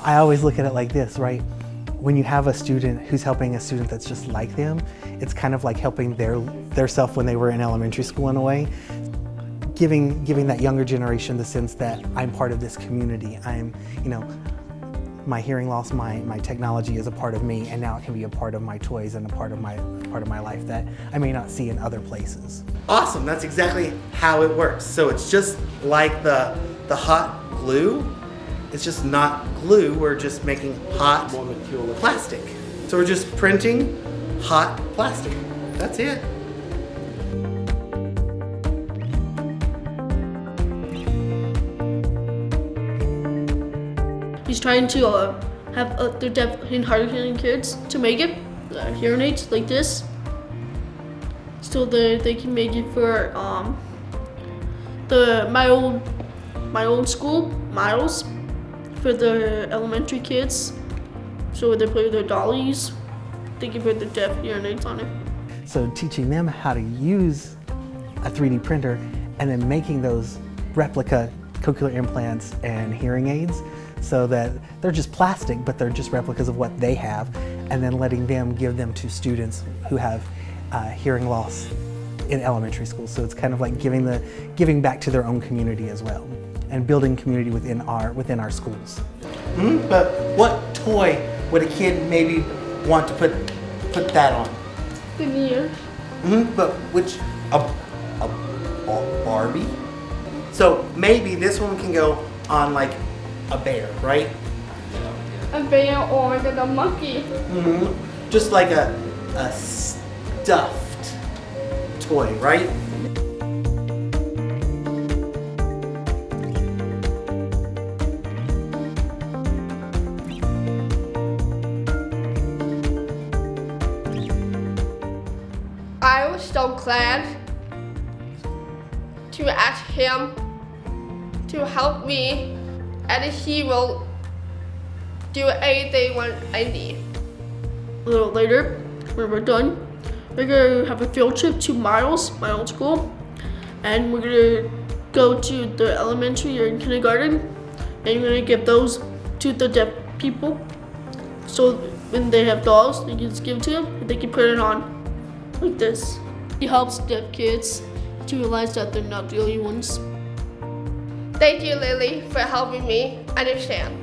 I always look at it like this, right? When you have a student who's helping a student that's just like them, it's kind of like helping their self when they were in elementary school in a way. Giving that younger generation the sense that I'm part of this community. I'm, my hearing loss, my technology is a part of me, and now it can be a part of my toys and a part of my life that I may not see in other places. Awesome, that's exactly how it works. So it's just like the hot glue. It's just not glue, we're just making hot plastic. So we're just printing hot plastic. That's it. He's trying to have the deaf and hard of hearing kids to make it hearing aids like this, so they can make it for my old school, Miles, for the elementary kids. So when they play with their dollies, they can put the deaf hearing aids on it. So teaching them how to use a 3D printer and then making those replica cochlear implants and hearing aids so that they're just plastic, but they're just replicas of what they have, and then letting them give them to students who have hearing loss in elementary school. So it's kind of like giving back to their own community as well, and building community within our schools. But what toy would a kid maybe want to put that on? The mirror. But which a Barbie? So maybe this one can go on like a bear, right? A bear or like a monkey. Just like a stuffed toy, right? I was so glad to ask him to help me, and he will do anything when I need. A little later, when we're done, we're gonna have a field trip to Miles, my old school, and we're gonna go to the elementary or kindergarten, and we're gonna give those to the deaf people. So when they have dolls, they can just give it to them, and they can put it on like this. It helps deaf kids to realize that they're not the only ones. Thank you, Lily, for helping me understand.